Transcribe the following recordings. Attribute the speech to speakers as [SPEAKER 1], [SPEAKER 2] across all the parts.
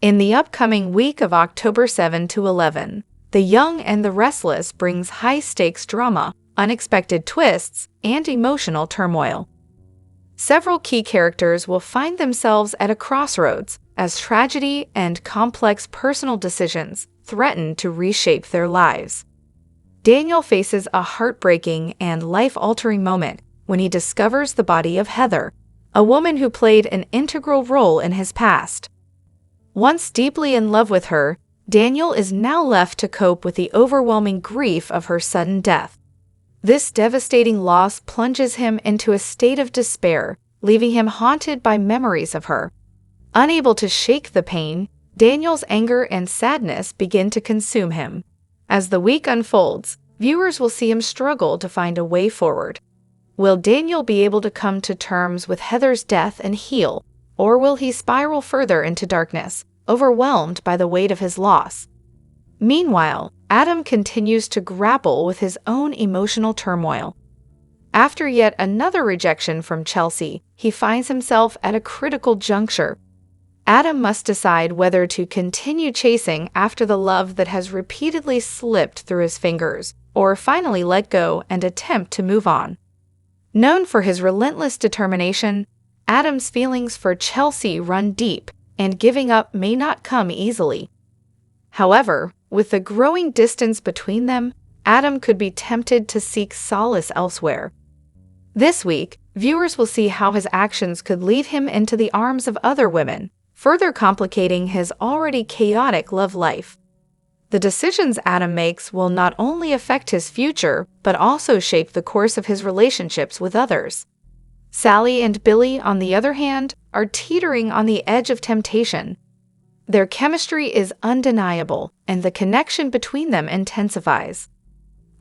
[SPEAKER 1] In the upcoming week of October 7 to 11, The Young and the Restless brings high-stakes drama, unexpected twists, and emotional turmoil. Several key characters will find themselves at a crossroads as tragedy and complex personal decisions threaten to reshape their lives. Daniel faces a heartbreaking and life-altering moment when he discovers the body of Heather, a woman who played an integral role in his past. Once deeply in love with her, Daniel is now left to cope with the overwhelming grief of her sudden death. This devastating loss plunges him into a state of despair, leaving him haunted by memories of her. Unable to shake the pain, Daniel's anger and sadness begin to consume him. As the week unfolds, viewers will see him struggle to find a way forward. Will Daniel be able to come to terms with Heather's death and heal, or will he spiral further into darkness, overwhelmed by the weight of his loss? Meanwhile, Adam continues to grapple with his own emotional turmoil. After yet another rejection from Chelsea, he finds himself at a critical juncture. Adam must decide whether to continue chasing after the love that has repeatedly slipped through his fingers, or finally let go and attempt to move on. Known for his relentless determination, Adam's feelings for Chelsea run deep, and giving up may not come easily. However, with the growing distance between them, Adam could be tempted to seek solace elsewhere. This week, viewers will see how his actions could lead him into the arms of other women, further complicating his already chaotic love life. The decisions Adam makes will not only affect his future, but also shape the course of his relationships with others. Sally and Billy, on the other hand, are teetering on the edge of temptation. Their chemistry is undeniable, and the connection between them intensifies.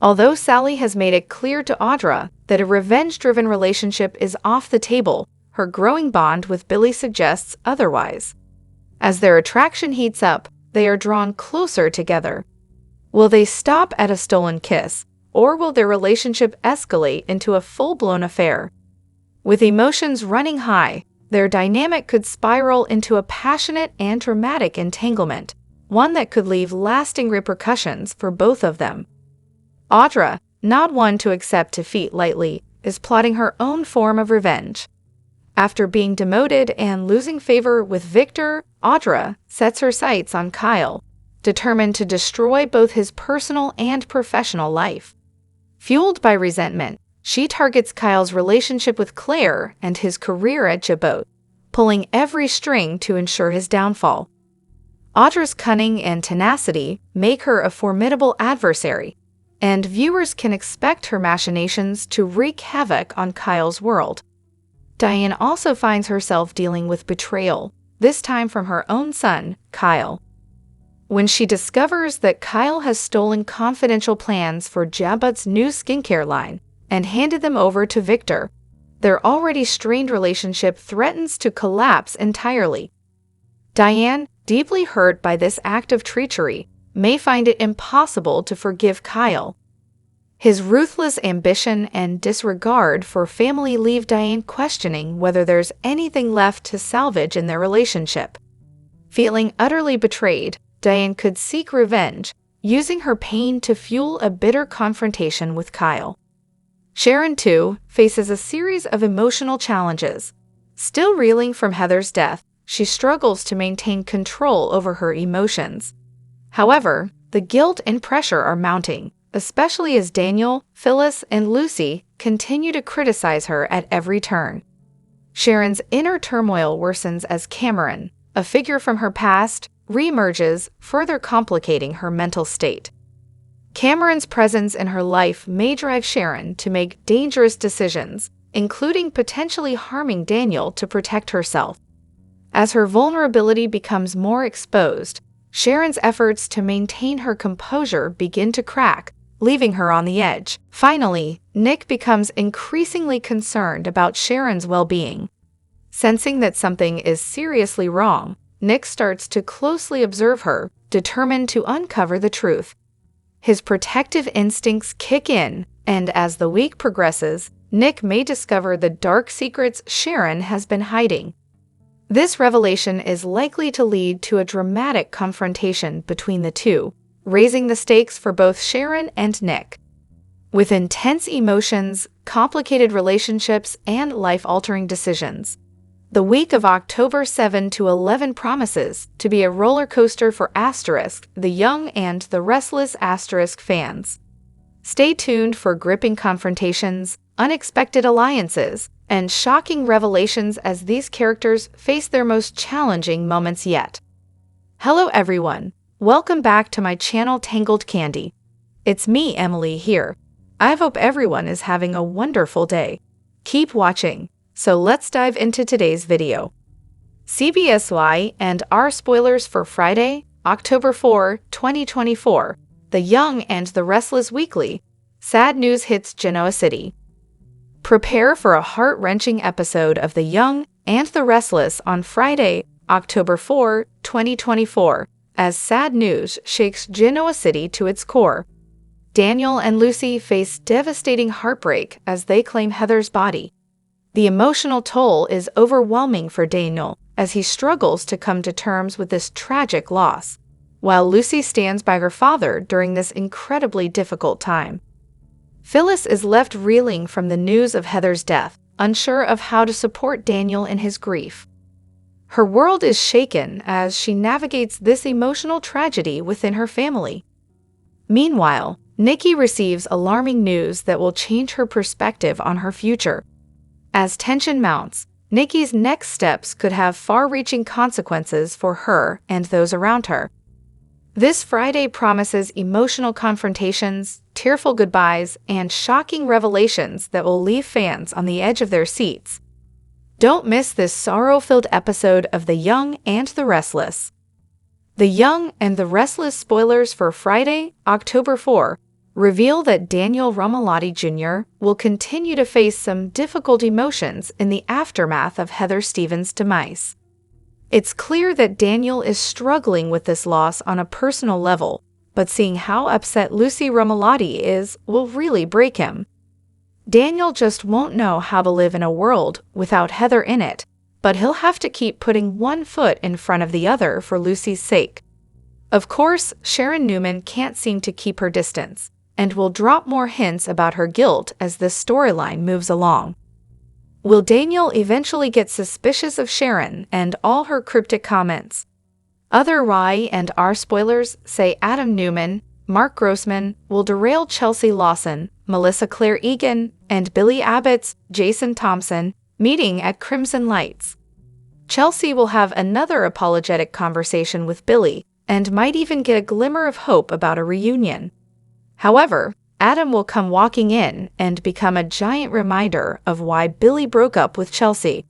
[SPEAKER 1] Although Sally has made it clear to Audra that a revenge-driven relationship is off the table, her growing bond with Billy suggests otherwise. As their attraction heats up, they are drawn closer together. Will they stop at a stolen kiss, or will their relationship escalate into a full-blown affair? With emotions running high, their dynamic could spiral into a passionate and dramatic entanglement, one that could leave lasting repercussions for both of them. Audra, not one to accept defeat lightly, is plotting her own form of revenge. After being demoted and losing favor with Victor, Audra sets her sights on Kyle, determined to destroy both his personal and professional life. Fueled by resentment, she targets Kyle's relationship with Claire and his career at Jabot, pulling every string to ensure his downfall. Audra's cunning and tenacity make her a formidable adversary, and viewers can expect her machinations to wreak havoc on Kyle's world. Diane also finds herself dealing with betrayal, this time from her own son, Kyle. When she discovers that Kyle has stolen confidential plans for Jabot's new skincare line and handed them over to Victor, their already strained relationship threatens to collapse entirely. Diane, deeply hurt by this act of treachery, may find it impossible to forgive Kyle. His ruthless ambition and disregard for family leave Diane questioning whether there's anything left to salvage in their relationship. Feeling utterly betrayed, Diane could seek revenge, using her pain to fuel a bitter confrontation with Kyle. Sharon, too, faces a series of emotional challenges. Still reeling from Heather's death, she struggles to maintain control over her emotions. However, the guilt and pressure are mounting, especially as Daniel, Phyllis, and Lucy continue to criticize her at every turn. Sharon's inner turmoil worsens as Cameron, a figure from her past, reemerges, further complicating her mental state. Cameron's presence in her life may drive Sharon to make dangerous decisions, including potentially harming Daniel to protect herself. As her vulnerability becomes more exposed, Sharon's efforts to maintain her composure begin to crack, leaving her on the edge. Finally, Nick becomes increasingly concerned about Sharon's well-being. Sensing that something is seriously wrong, Nick starts to closely observe her, determined to uncover the truth. His protective instincts kick in, and as the week progresses, Nick may discover the dark secrets Sharon has been hiding. This revelation is likely to lead to a dramatic confrontation between the two, raising the stakes for both Sharon and Nick. With intense emotions, complicated relationships, and life-altering decisions, the week of October 7 to 11 promises to be a roller coaster for the Young and the Restless fans. Stay tuned for gripping confrontations, unexpected alliances, and shocking revelations as these characters face their most challenging moments yet. Hello everyone, welcome back to my channel Tangled Candy. It's me, Emily, here. I hope everyone is having a wonderful day. Keep watching. So let's dive into today's video. CBS Y&R spoilers for Friday, October 4, 2024. The Young and the Restless weekly. Sad news hits Genoa City. Prepare for a heart-wrenching episode of The Young and the Restless on Friday, October 4, 2024, as sad news shakes Genoa City to its core. Daniel and Lucy face devastating heartbreak as they claim Heather's body. The emotional toll is overwhelming for Daniel as he struggles to come to terms with this tragic loss, while Lucy stands by her father during this incredibly difficult time. Phyllis is left reeling from the news of Heather's death, unsure of how to support Daniel in his grief. Her world is shaken as she navigates this emotional tragedy within her family. Meanwhile, Nikki receives alarming news that will change her perspective on her future. As tension mounts, Nikki's next steps could have far-reaching consequences for her and those around her. This Friday promises emotional confrontations, tearful goodbyes, and shocking revelations that will leave fans on the edge of their seats. Don't miss this sorrow-filled episode of The Young and the Restless. The Young and the Restless spoilers for Friday, October 4, reveal that Daniel Romalotti Jr. will continue to face some difficult emotions in the aftermath of Heather Stevens' demise. It's clear that Daniel is struggling with this loss on a personal level, but seeing how upset Lucy Romalotti is will really break him. Daniel just won't know how to live in a world without Heather in it, but he'll have to keep putting one foot in front of the other for Lucy's sake. Of course, Sharon Newman can't seem to keep her distance, and will drop more hints about her guilt as this storyline moves along. Will Daniel eventually get suspicious of Sharon and all her cryptic comments? Other Y&R spoilers say Adam Newman, Mark Grossman will derail Chelsea Lawson, Melissa Claire Egan, and Billy Abbott's Jason Thompson meeting at Crimson Lights. Chelsea will have another apologetic conversation with Billy and might even get a glimmer of hope about a reunion. However, Adam will come walking in and become a giant reminder of why Billy broke up with Chelsea.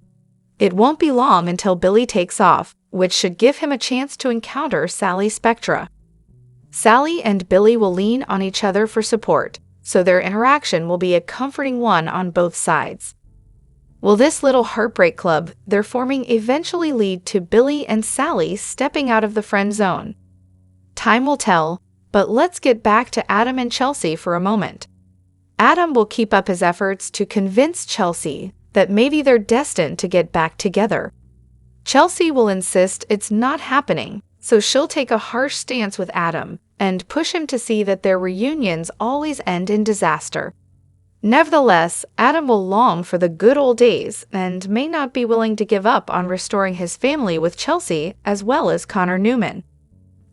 [SPEAKER 1] It won't be long until Billy takes off, which should give him a chance to encounter Sally Spectra. Sally and Billy will lean on each other for support, so their interaction will be a comforting one on both sides. Will this little heartbreak club they're forming eventually lead to Billy and Sally stepping out of the friend zone? Time will tell. But let's get back to Adam and Chelsea for a moment. Adam will keep up his efforts to convince Chelsea that maybe they're destined to get back together. Chelsea will insist it's not happening, so she'll take a harsh stance with Adam and push him to see that their reunions always end in disaster. Nevertheless, Adam will long for the good old days and may not be willing to give up on restoring his family with Chelsea as well as Connor Newman.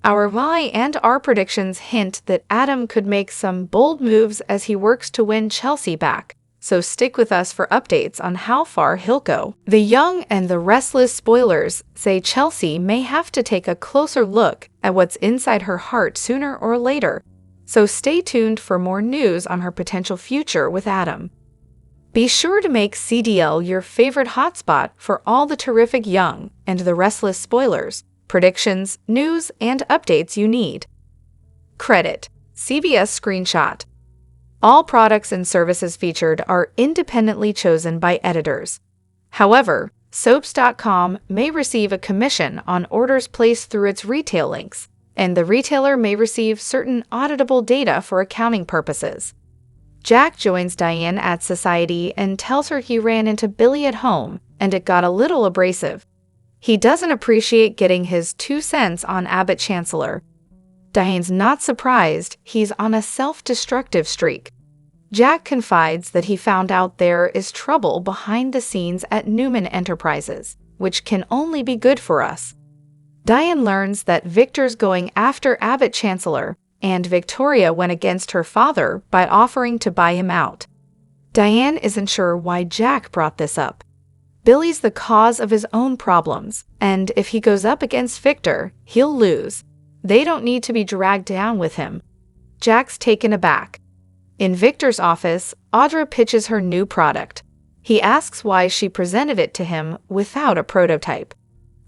[SPEAKER 1] Our Y&R predictions hint that Adam could make some bold moves as he works to win Chelsea back, so stick with us for updates on how far he'll go. The Young and the Restless spoilers say Chelsea may have to take a closer look at what's inside her heart sooner or later, so stay tuned for more news on her potential future with Adam. Be sure to make CDL your favorite hotspot for all the terrific Young and the Restless spoilers, predictions, news, and updates you need. Credit: CBS Screenshot. All products and services featured are independently chosen by editors. However, Soaps.com may receive a commission on orders placed through its retail links, and the retailer may receive certain auditable data for accounting purposes. Jack joins Diane at Society and tells her he ran into Billy at home, and it got a little abrasive. He doesn't appreciate getting his 2 cents on Abbott Chancellor. Diane's not surprised he's on a self-destructive streak. Jack confides that he found out there is trouble behind the scenes at Newman Enterprises, which can only be good for us. Diane learns that Victor's going after Abbott Chancellor, and Victoria went against her father by offering to buy him out. Diane isn't sure why Jack brought this up. Billy's the cause of his own problems, and if he goes up against Victor, he'll lose. They don't need to be dragged down with him. Jack's taken aback. In Victor's office, Audra pitches her new product. He asks why she presented it to him without a prototype.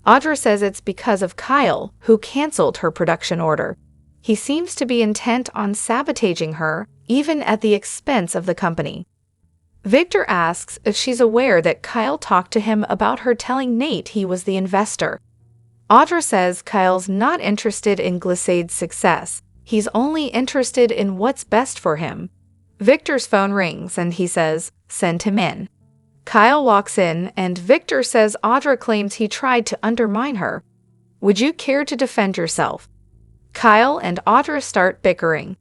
[SPEAKER 1] Audra says it's because of Kyle, who canceled her production order. He seems to be intent on sabotaging her, even at the expense of the company. Victor asks if she's aware that Kyle talked to him about her telling Nate he was the investor. Audra says Kyle's not interested in Glissade's success. He's only interested in what's best for him. Victor's phone rings and he says, "Send him in." Kyle walks in and Victor says Audra claims he tried to undermine her. "Would you care to defend yourself?" Kyle and Audra start bickering.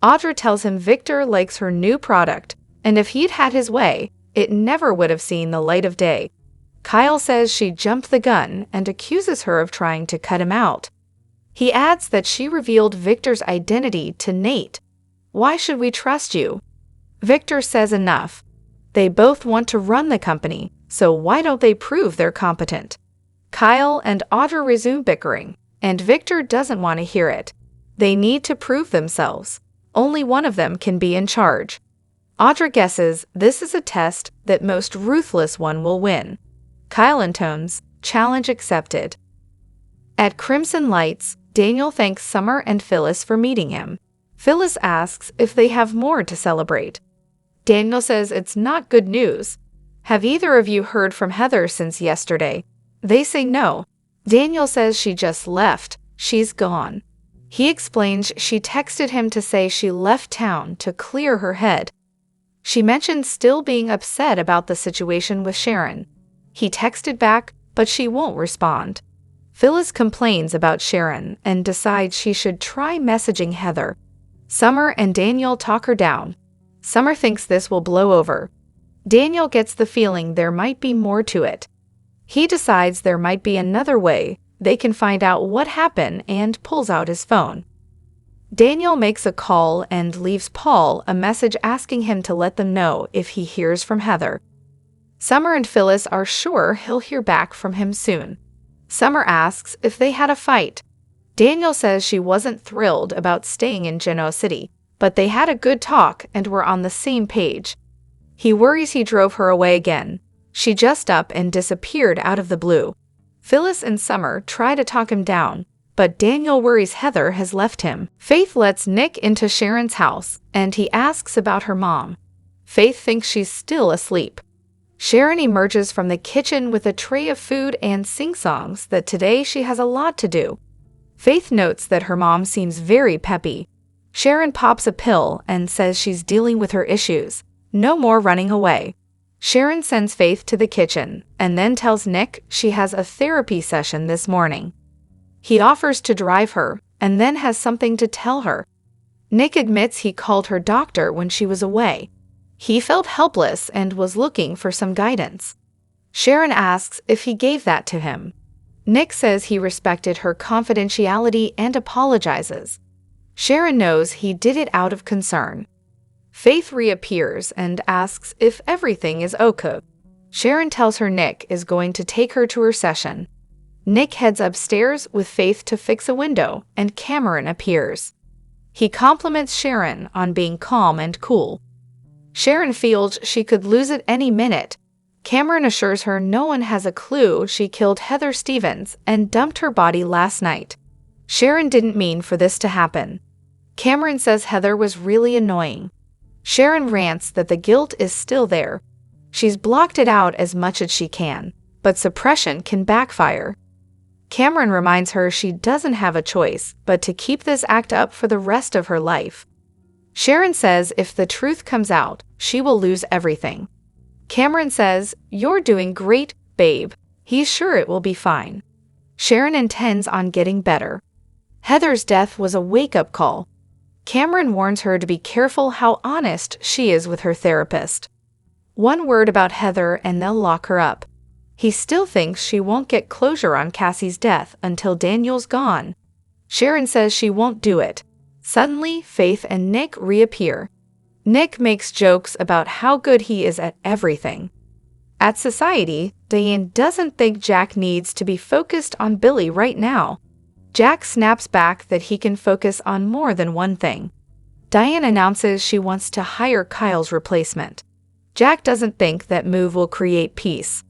[SPEAKER 1] Audra tells him Victor likes her new product, and if he'd had his way, it never would have seen the light of day. Kyle says she jumped the gun and accuses her of trying to cut him out. He adds that she revealed Victor's identity to Nate. "Why should we trust you?" Victor says enough. They both want to run the company, so why don't they prove they're competent? Kyle and Audra resume bickering, and Victor doesn't want to hear it. They need to prove themselves. Only one of them can be in charge. Audra guesses this is a test that most ruthless one will win. Kyle intones, "Challenge accepted." At Crimson Lights, Daniel thanks Summer and Phyllis for meeting him. Phyllis asks if they have more to celebrate. Daniel says it's not good news. "Have either of you heard from Heather since yesterday?" They say no. Daniel says she just left. She's gone. He explains she texted him to say she left town to clear her head. She mentioned still being upset about the situation with Sharon. He texted back, but she won't respond. Phyllis complains about Sharon and decides she should try messaging Heather. Summer and Daniel talk her down. Summer thinks this will blow over. Daniel gets the feeling there might be more to it. He decides there might be another way they can find out what happened and pulls out his phone. Daniel makes a call and leaves Paul a message asking him to let them know if he hears from Heather. Summer and Phyllis are sure he'll hear back from him soon. Summer asks if they had a fight. Daniel says she wasn't thrilled about staying in Genoa City, but they had a good talk and were on the same page. He worries he drove her away again. She just up and disappeared out of the blue. Phyllis and Summer try to talk him down, but Daniel worries Heather has left him. Faith lets Nick into Sharon's house, and he asks about her mom. Faith thinks she's still asleep. Sharon emerges from the kitchen with a tray of food and sing-songs that today she has a lot to do. Faith notes that her mom seems very peppy. Sharon pops a pill and says she's dealing with her issues. No more running away. Sharon sends Faith to the kitchen and then tells Nick she has a therapy session this morning. He offers to drive her and then has something to tell her. Nick admits he called her doctor when she was away. He felt helpless and was looking for some guidance. Sharon asks if he gave that to him. Nick says he respected her confidentiality and apologizes. Sharon knows he did it out of concern. Faith reappears and asks if everything is okay. Sharon tells her Nick is going to take her to her session. Nick heads upstairs with Faith to fix a window, and Cameron appears. He compliments Sharon on being calm and cool. Sharon feels she could lose it any minute. Cameron assures her no one has a clue she killed Heather Stevens and dumped her body last night. Sharon didn't mean for this to happen. Cameron says Heather was really annoying. Sharon rants that the guilt is still there. She's blocked it out as much as she can, but suppression can backfire. Cameron reminds her she doesn't have a choice but to keep this act up for the rest of her life. Sharon says if the truth comes out, she will lose everything. Cameron says, "You're doing great, babe." He's sure it will be fine. Sharon intends on getting better. Heather's death was a wake-up call. Cameron warns her to be careful how honest she is with her therapist. One word about Heather and they'll lock her up. He still thinks she won't get closure on Cassie's death until Daniel's gone. Sharon says she won't do it. Suddenly, Faith and Nick reappear. Nick makes jokes about how good he is at everything. At Society, Diane doesn't think Jack needs to be focused on Billy right now. Jack snaps back that he can focus on more than one thing. Diane announces she wants to hire Kyle's replacement. Jack doesn't think that move will create peace.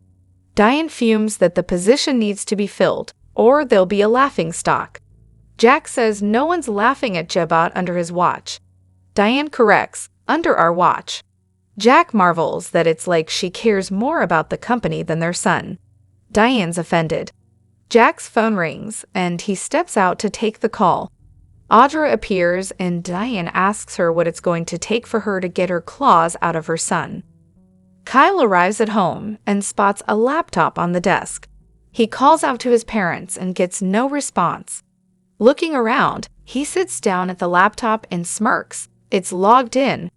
[SPEAKER 1] Diane fumes that the position needs to be filled, or there'll be a laughingstock. Jack says no one's laughing at Jebat under his watch. Diane corrects, under our watch. Jack marvels that it's like she cares more about the company than their son. Diane's offended. Jack's phone rings, and he steps out to take the call. Audra appears, and Diane asks her what it's going to take for her to get her claws out of her son. Kyle arrives at home and spots a laptop on the desk. He calls out to his parents and gets no response. Looking around, he sits down at the laptop and smirks. It's logged in.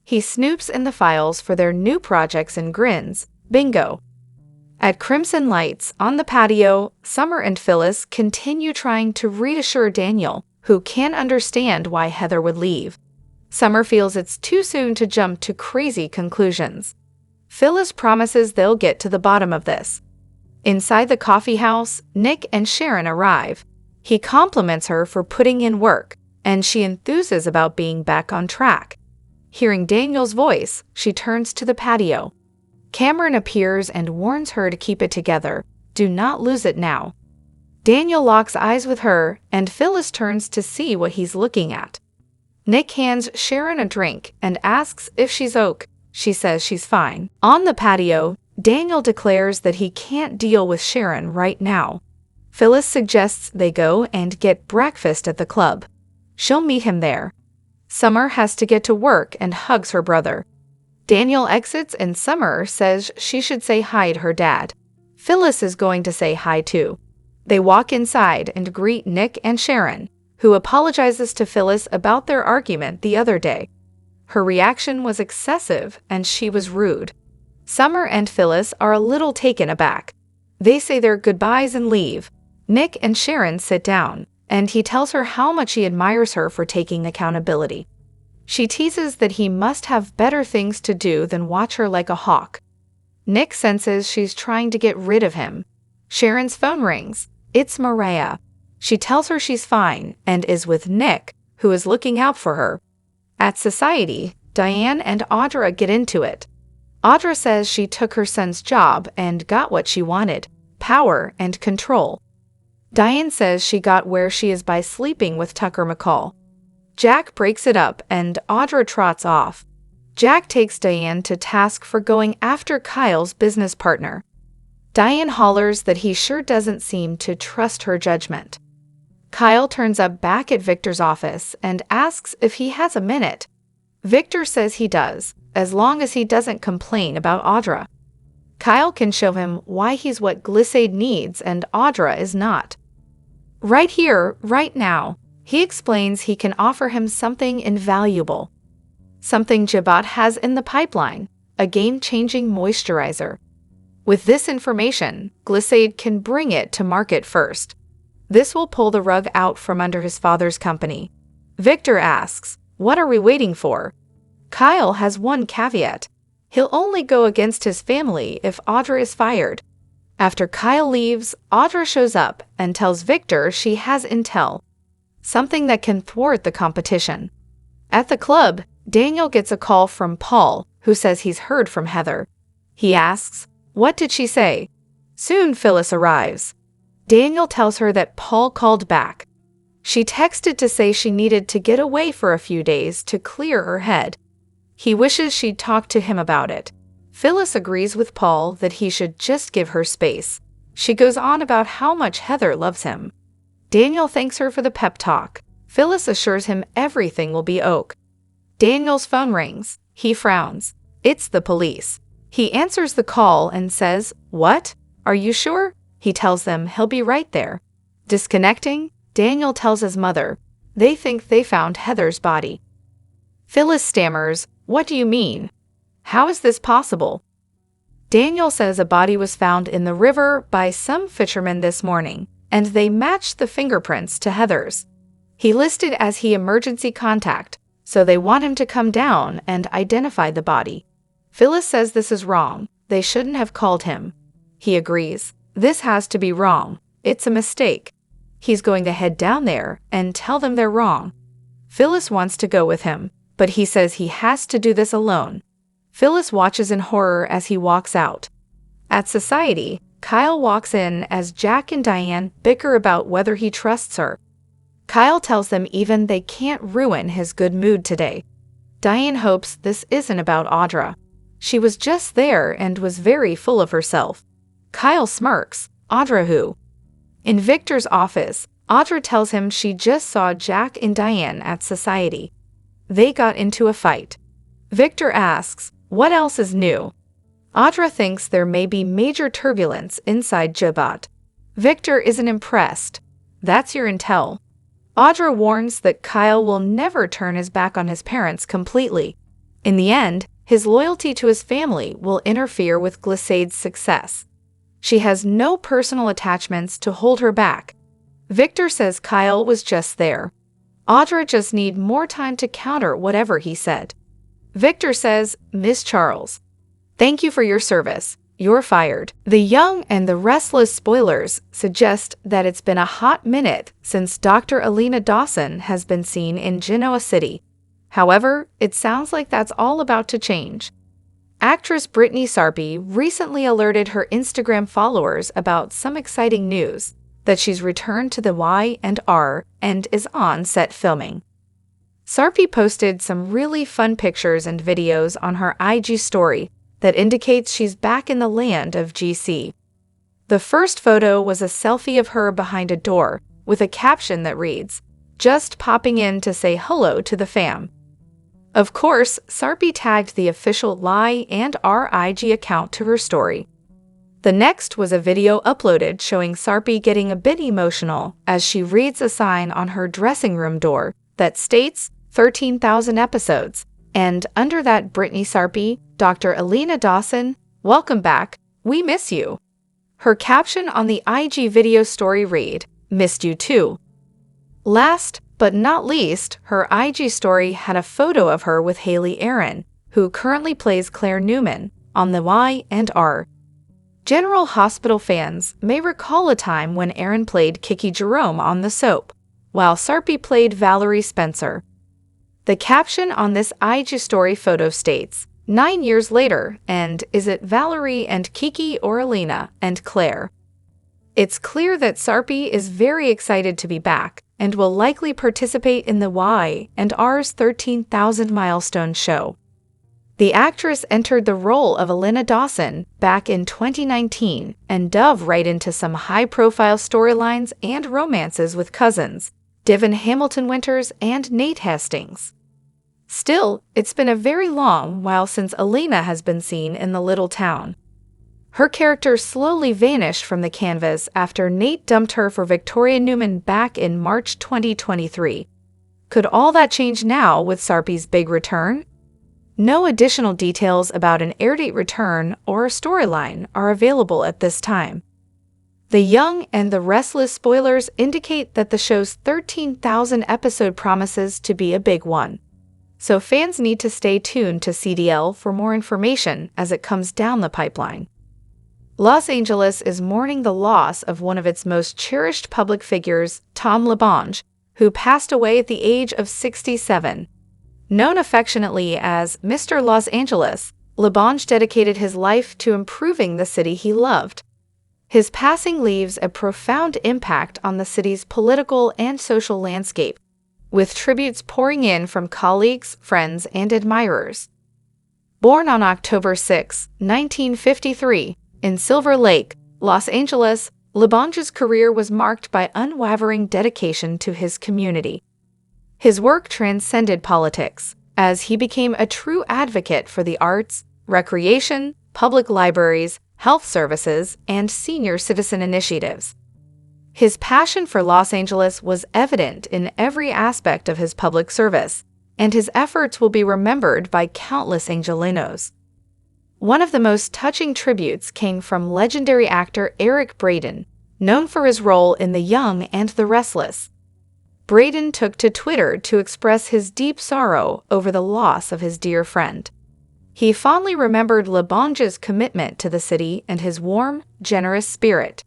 [SPEAKER 1] He snoops in the files for their new projects and grins. Bingo. At Crimson Lights, on the patio, Summer and Phyllis continue trying to reassure Daniel, who can't understand why Heather would leave. Summer feels it's too soon to jump to crazy conclusions. Phyllis promises they'll get to the bottom of this. Inside the coffee house, Nick and Sharon arrive. He compliments her for putting in work, and she enthuses about being back on track. Hearing Daniel's voice, she turns to the patio. Cameron appears and warns her to keep it together. Do not lose it now. Daniel locks eyes with her, and Phyllis turns to see what he's looking at. Nick hands Sharon a drink and asks if she's okay. She says she's fine. On the patio, Daniel declares that he can't deal with Sharon right now. Phyllis suggests they go and get breakfast at the club. She'll meet him there. Summer has to get to work and hugs her brother. Daniel exits and Summer says she should say hi to her dad. Phyllis is going to say hi too. They walk inside and greet Nick and Sharon, who apologizes to Phyllis about their argument the other day. Her reaction was excessive and she was rude. Summer and Phyllis are a little taken aback. They say their goodbyes and leave. Nick and Sharon sit down, and he tells her how much he admires her for taking accountability. She teases that he must have better things to do than watch her like a hawk. Nick senses she's trying to get rid of him. Sharon's phone rings. It's Mariah. She tells her she's fine and is with Nick, who is looking out for her. At Society, Diane and Audra get into it. Audra says she took her son's job and got what she wanted, power and control. Diane says she got where she is by sleeping with Tucker McCall. Jack breaks it up and Audra trots off. Jack takes Diane to task for going after Kyle's business partner. Diane hollers that he sure doesn't seem to trust her judgment. Kyle turns up back at Victor's office and asks if he has a minute. Victor says he does, as long as he doesn't complain about Audra. Kyle can show him why he's what Glissade needs and Audra is not. Right here, right now, he explains he can offer him something invaluable. Something Jebat has in the pipeline, a game-changing moisturizer. With this information, Glissade can bring it to market first. This will pull the rug out from under his father's company. Victor asks, "What are we waiting for?" Kyle has one caveat. He'll only go against his family if Audra is fired. After Kyle leaves, Audra shows up and tells Victor she has intel, something that can thwart the competition. At the club, Daniel gets a call from Paul, who says he's heard from Heather. He asks, "What did she say?" Soon Phyllis arrives. Daniel tells her that Paul called back. She texted to say she needed to get away for a few days to clear her head. He wishes she'd talk to him about it. Phyllis agrees with Paul that he should just give her space. She goes on about how much Heather loves him. Daniel thanks her for the pep talk. Phyllis assures him everything will be okay. Daniel's phone rings. He frowns. It's the police. He answers the call and says, "What? "Are you sure?" He tells them he'll be right there. Disconnecting, Daniel tells his mother. They think they found Heather's body. Phyllis stammers, "What do you mean? How is this possible?" Daniel says a body was found in the river by some fishermen this morning, and they matched the fingerprints to Heather's. He listed as he emergency contact, so they want him to come down and identify the body. Phyllis says this is wrong. They shouldn't have called him. He agrees. This has to be wrong. It's a mistake. He's going to head down there and tell them they're wrong. Phyllis wants to go with him, but he says he has to do this alone. Phyllis watches in horror as he walks out. At Society, Kyle walks in as Jack and Diane bicker about whether he trusts her. Kyle tells them even they can't ruin his good mood today. Diane hopes this isn't about Audra. She was just there and was very full of herself. Kyle smirks. Audra who? In Victor's office, Audra tells him she just saw Jack and Diane at Society. They got into a fight. Victor asks, what else is new? Audra thinks there may be major turbulence inside Jabot. Victor isn't impressed. That's your intel. Audra warns that Kyle will never turn his back on his parents completely. In the end, his loyalty to his family will interfere with Glissade's success. She has no personal attachments to hold her back. Victor says Kyle was just there. Audra just need more time to counter whatever he said. Victor says, Miss Charles, thank you for your service. You're fired. The Young and the Restless spoilers suggest that it's been a hot minute since Dr. Alina Dawson has been seen in Genoa City. However, it sounds like that's all about to change. Actress Brittany Sarpy recently alerted her Instagram followers about some exciting news, that she's returned to the Y&R and is on set filming. Sarpy posted some really fun pictures and videos on her IG story that indicates she's back in the land of GC. The first photo was a selfie of her behind a door with a caption that reads, "Just popping in to say hello to the fam." Of course, Sarpy tagged the official Y&R IG account to her story. The next was a video uploaded showing Sarpy getting a bit emotional as she reads a sign on her dressing room door that states 13,000 episodes, and under that Brittany Sarpy, Dr. Alina Dawson, welcome back, we miss you. Her caption on the IG video story read, missed you too. Last but not least, her IG story had a photo of her with Haley Aaron, who currently plays Claire Newman on the Y&R. General Hospital fans may recall a time when Aaron played Kiki Jerome on the soap, while Sarpy played Valerie Spencer. The caption on this IG story photo states, 9 years later, and is it Valerie and Kiki or Alina and Claire? It's clear that Sarpy is very excited to be back and will likely participate in the Y&R's 13,000 milestone show. The actress entered the role of Alina Dawson back in 2019 and dove right into some high-profile storylines and romances with cousins, Devon Hamilton Winters and Nate Hastings. Still, it's been a very long while since Alina has been seen in the little town. Her character slowly vanished from the canvas after Nate dumped her for Victoria Newman back in March 2023. Could all that change now with Sarpy's big return? No additional details about an air-date return or a storyline are available at this time. The Young and the Restless spoilers indicate that the show's 13,000 episode promises to be a big one. So fans need to stay tuned to CDL for more information as it comes down the pipeline. Los Angeles is mourning the loss of one of its most cherished public figures, Tom LaBonge, who passed away at the age of 67. Known affectionately as Mr. Los Angeles, LaBonge dedicated his life to improving the city he loved. His passing leaves a profound impact on the city's political and social landscape, with tributes pouring in from colleagues, friends, and admirers. Born on October 6, 1953, in Silver Lake, Los Angeles, LaBonge's career was marked by unwavering dedication to his community. His work transcended politics, as he became a true advocate for the arts, recreation, public libraries, health services, and senior citizen initiatives. His passion for Los Angeles was evident in every aspect of his public service, and his efforts will be remembered by countless Angelenos. One of the most touching tributes came from legendary actor Eric Braeden, known for his role in The Young and the Restless. Braeden took to Twitter to express his deep sorrow over the loss of his dear friend. He fondly remembered LeBonge's commitment to the city and his warm, generous spirit.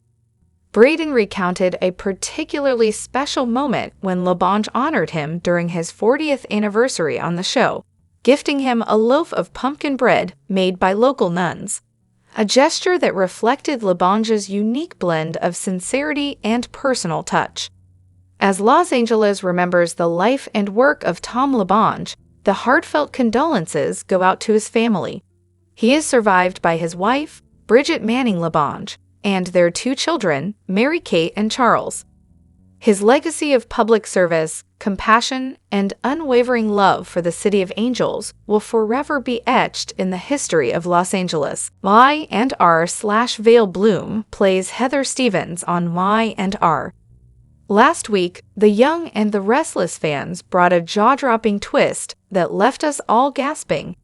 [SPEAKER 1] Braeden recounted a particularly special moment when LeBonge honored him during his 40th anniversary on the show, gifting him a loaf of pumpkin bread made by local nuns, a gesture that reflected LeBonge's unique blend of sincerity and personal touch. As Los Angeles remembers the life and work of Tom LeBonge, the heartfelt condolences go out to his family. He is survived by his wife, Bridget Manning LeBonge, and their 2 children, Mary-Kate and Charles. His legacy of public service, compassion, and unwavering love for the City of Angels will forever be etched in the history of Los Angeles. Y&R/Vale Bloom plays Heather Stevens on Y&R. Last week, The Young and the Restless fans brought a jaw-dropping twist that left us all gasping.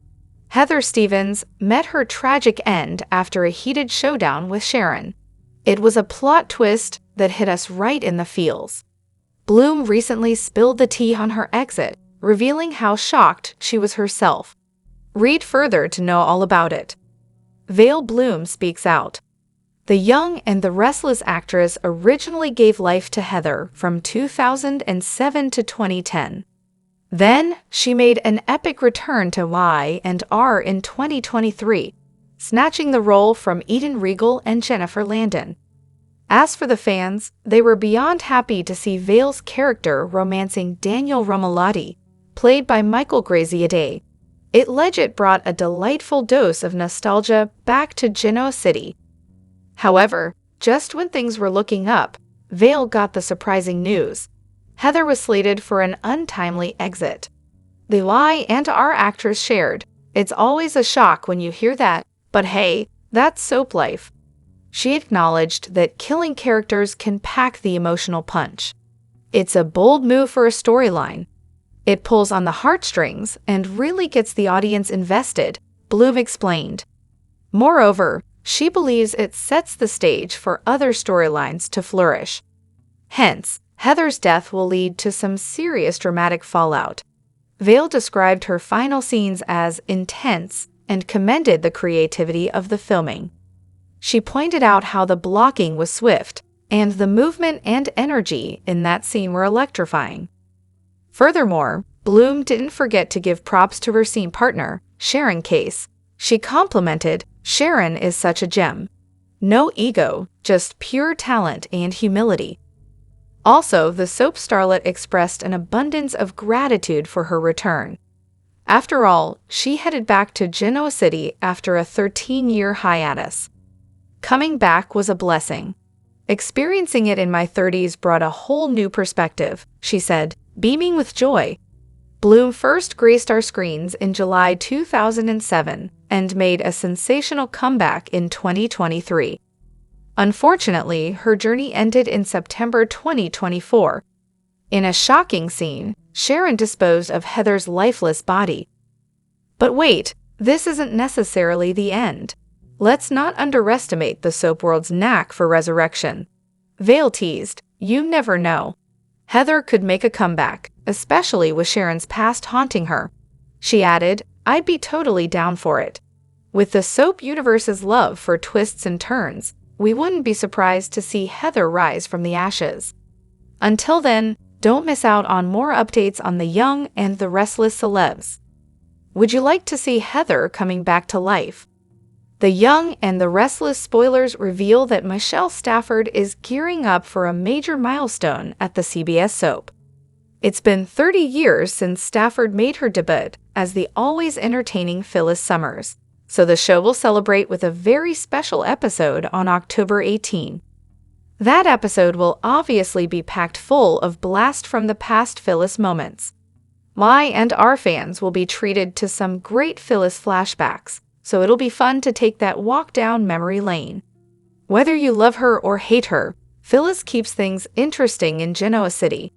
[SPEAKER 1] Heather Stevens met her tragic end after a heated showdown with Sharon. It was a plot twist that hit us right in the feels. Bloom recently spilled the tea on her exit, revealing how shocked she was herself. Read further to know all about it. Vale Bloom speaks out. The Young and the Restless actress originally gave life to Heather from 2007 to 2010. Then, she made an epic return to Y&R in 2023, snatching the role from Eden Regal and Jennifer Landon. As for the fans, they were beyond happy to see Vale's character romancing Daniel Romalotti, played by Michael Graziadei. It legit brought a delightful dose of nostalgia back to Genoa City. However, just when things were looking up, Vale got the surprising news. Heather was slated for an untimely exit. The Y&R actress shared, "It's always a shock when you hear that, but hey, that's soap life." She acknowledged that killing characters can pack the emotional punch. It's a bold move for a storyline. It pulls on the heartstrings and really gets the audience invested, Bloom explained. Moreover, she believes it sets the stage for other storylines to flourish. Hence, Heather's death will lead to some serious dramatic fallout. Vale described her final scenes as intense and commended the creativity of the filming. She pointed out how the blocking was swift, and the movement and energy in that scene were electrifying. Furthermore, Bloom didn't forget to give props to her scene partner, Sharon Case. She complimented, "Sharon is such a gem. No ego, just pure talent and humility." Also, the soap starlet expressed an abundance of gratitude for her return. After all, she headed back to Genoa City after a 13-year hiatus. Coming back was a blessing. "Experiencing it in my 30s brought a whole new perspective," she said, beaming with joy. Bloom first graced our screens in July 2007 and made a sensational comeback in 2023. Unfortunately, her journey ended in September 2024. In a shocking scene, Sharon disposed of Heather's lifeless body. But wait, this isn't necessarily the end. Let's not underestimate the soap world's knack for resurrection. Vale teased, "You never know. Heather could make a comeback, especially with Sharon's past haunting her." She added, "I'd be totally down for it." With the soap universe's love for twists and turns, we wouldn't be surprised to see Heather rise from the ashes. Until then, don't miss out on more updates on the Young and the Restless celebs. Would you like to see Heather coming back to life? The Young and the Restless spoilers reveal that Michelle Stafford is gearing up for a major milestone at the CBS soap. It's been 30 years since Stafford made her debut as the always entertaining Phyllis Summers, so the show will celebrate with a very special episode on October 18. That episode will obviously be packed full of blast-from-the-past Phyllis moments. Y&R fans will be treated to some great Phyllis flashbacks, so it'll be fun to take that walk down memory lane. Whether you love her or hate her, Phyllis keeps things interesting in Genoa City.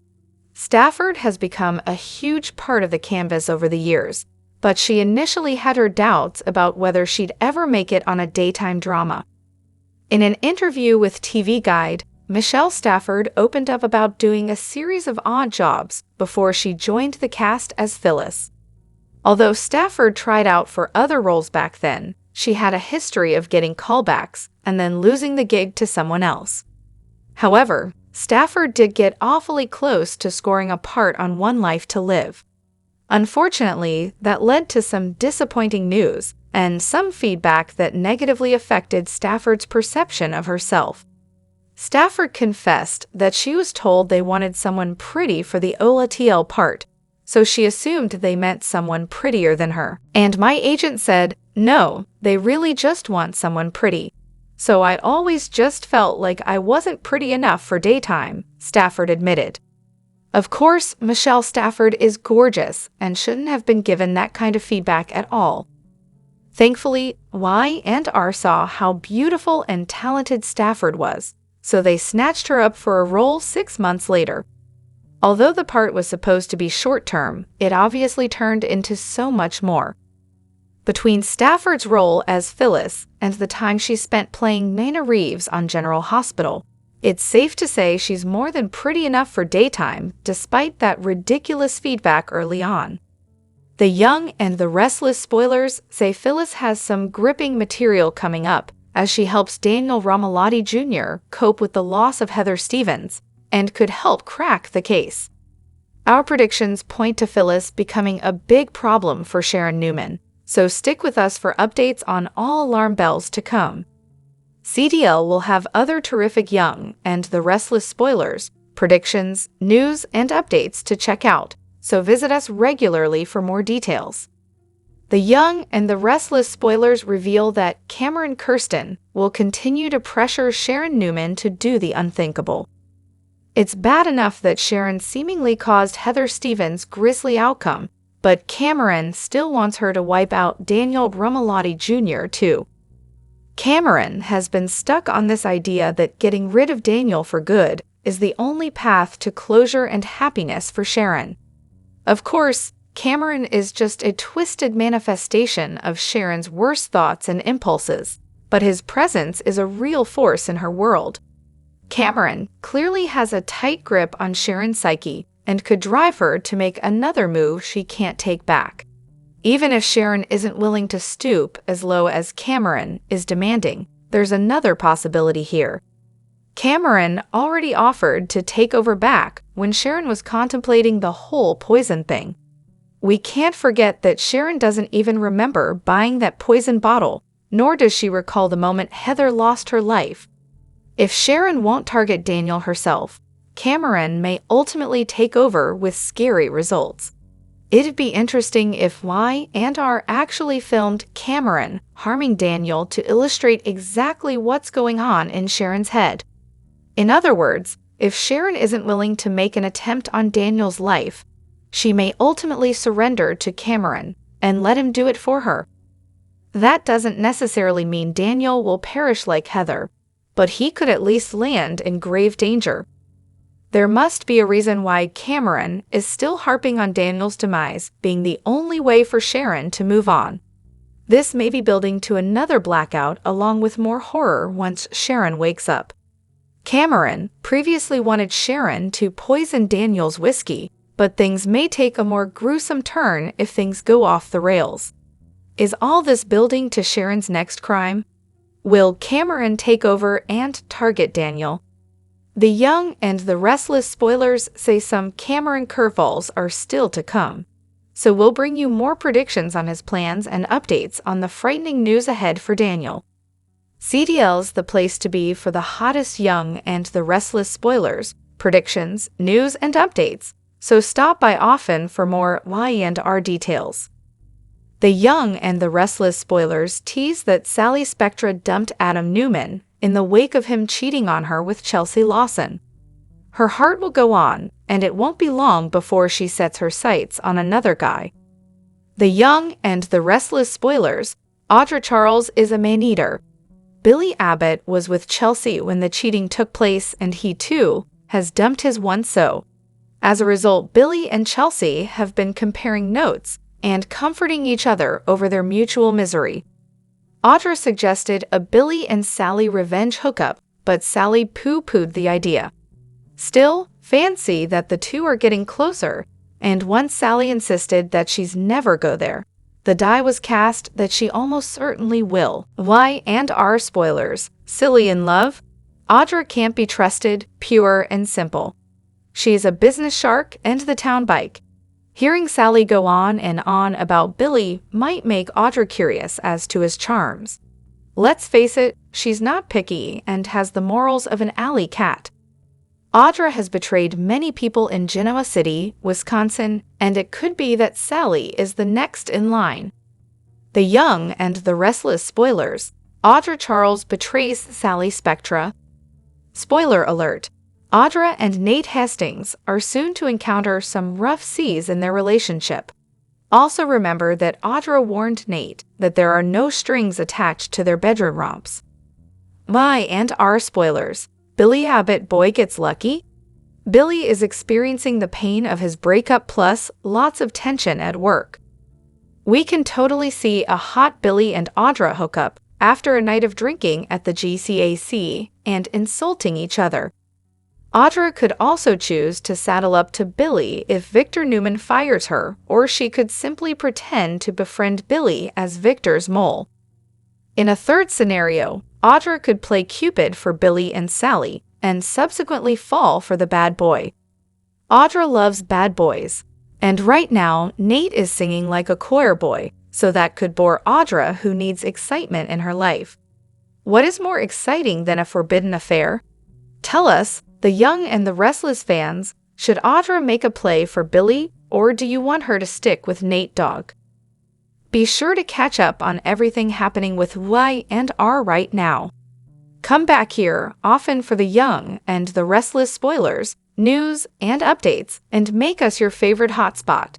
[SPEAKER 1] Stafford has become a huge part of the canvas over the years, but she initially had her doubts about whether she'd ever make it on a daytime drama. In an interview with TV Guide, Michelle Stafford opened up about doing a series of odd jobs before she joined the cast as Phyllis. Although Stafford tried out for other roles back then, she had a history of getting callbacks and then losing the gig to someone else. However, Stafford did get awfully close to scoring a part on One Life to Live. Unfortunately, that led to some disappointing news and some feedback that negatively affected Stafford's perception of herself. Stafford confessed that she was told they wanted someone pretty for the Ola TL part, so she assumed they meant someone prettier than her. And my agent said, no, they really just want someone pretty. So I always just felt like I wasn't pretty enough for daytime, Stafford admitted. Of course, Michelle Stafford is gorgeous and shouldn't have been given that kind of feedback at all. Thankfully, Y&R saw how beautiful and talented Stafford was, so they snatched her up for a role 6 months later. Although the part was supposed to be short-term, it obviously turned into so much more. Between Stafford's role as Phyllis and the time she spent playing Nina Reeves on General Hospital, it's safe to say she's more than pretty enough for daytime, despite that ridiculous feedback early on. The Young and the Restless spoilers say Phyllis has some gripping material coming up as she helps Daniel Romalotti Jr. cope with the loss of Heather Stevens and could help crack the case. Our predictions point to Phyllis becoming a big problem for Sharon Newman, so stick with us for updates on all alarm bells to come. CDL will have other terrific Young and the Restless spoilers, predictions, news, and updates to check out, so visit us regularly for more details. The Young and the Restless spoilers reveal that Cameron Kirsten will continue to pressure Sharon Newman to do the unthinkable. It's bad enough that Sharon seemingly caused Heather Stevens' grisly outcome, but Cameron still wants her to wipe out Daniel Romalotti Jr. too. Cameron has been stuck on this idea that getting rid of Daniel for good is the only path to closure and happiness for Sharon. Of course, Cameron is just a twisted manifestation of Sharon's worst thoughts and impulses, but his presence is a real force in her world. Cameron clearly has a tight grip on Sharon's psyche and could drive her to make another move she can't take back. Even if Sharon isn't willing to stoop as low as Cameron is demanding, there's another possibility here. Cameron already offered to take over back when Sharon was contemplating the whole poison thing. We can't forget that Sharon doesn't even remember buying that poison bottle, nor does she recall the moment Heather lost her life. If Sharon won't target Daniel herself, Cameron may ultimately take over with scary results. It'd be interesting if Y&R actually filmed Cameron harming Daniel to illustrate exactly what's going on in Sharon's head. In other words, if Sharon isn't willing to make an attempt on Daniel's life, she may ultimately surrender to Cameron and let him do it for her. That doesn't necessarily mean Daniel will perish like Heather, but he could at least land in grave danger. There must be a reason why Cameron is still harping on Daniel's demise being the only way for Sharon to move on. This may be building to another blackout along with more horror once Sharon wakes up. Cameron previously wanted Sharon to poison Daniel's whiskey, but things may take a more gruesome turn if things go off the rails. Is all this building to Sharon's next crime? Will Cameron take over and target Daniel? The Young and the Restless spoilers say some Cameron curveballs are still to come, so we'll bring you more predictions on his plans and updates on the frightening news ahead for Daniel. CDL's the place to be for the hottest Young and the Restless spoilers, predictions, news, and updates, so stop by often for more Y&R details. The Young and the Restless spoilers tease that Sally Spectra dumped Adam Newman in the wake of him cheating on her with Chelsea Lawson. Her heart will go on, and it won't be long before she sets her sights on another guy. The Young and the Restless spoilers Audra Charles is a man-eater. Billy Abbott was with Chelsea when the cheating took place, and he, too, has dumped his one-so. As a result, Billy and Chelsea have been comparing notes and comforting each other over their mutual misery. Audra suggested a Billy and Sally revenge hookup, but Sally poo-pooed the idea. Still, fans see that the two are getting closer, and once Sally insisted that she's never go there, the die was cast that she almost certainly will. Y&R spoilers. Silly in love? Audra can't be trusted, pure and simple. She is a business shark and the town bike. Hearing Sally go on and on about Billy might make Audra curious as to his charms. Let's face it, she's not picky and has the morals of an alley cat. Audra has betrayed many people in Genoa City, Wisconsin, and it could be that Sally is the next in line. The Young and the Restless spoilers. Audra Charles betrays Sally Spectra. Spoiler alert. Audra and Nate Hastings are soon to encounter some rough seas in their relationship. Also remember that Audra warned Nate that there are no strings attached to their bedroom romps. Y&R spoilers. Billy Abbott boy gets lucky? Billy is experiencing the pain of his breakup plus lots of tension at work. We can totally see a hot Billy and Audra hookup after a night of drinking at the GCAC and insulting each other. Audra could also choose to saddle up to Billy if Victor Newman fires her, or she could simply pretend to befriend Billy as Victor's mole. In a third scenario, Audra could play Cupid for Billy and Sally, and subsequently fall for the bad boy. Audra loves bad boys, and right now Nate is singing like a choir boy, so that could bore Audra, who needs excitement in her life. What is more exciting than a forbidden affair? Tell us, the Young and the Restless fans, should Audra make a play for Billy, or do you want her to stick with Nate Dogg? Be sure to catch up on everything happening with Y&R right now. Come back here often for the Young and the Restless spoilers, news, and updates, and make us your favorite hotspot.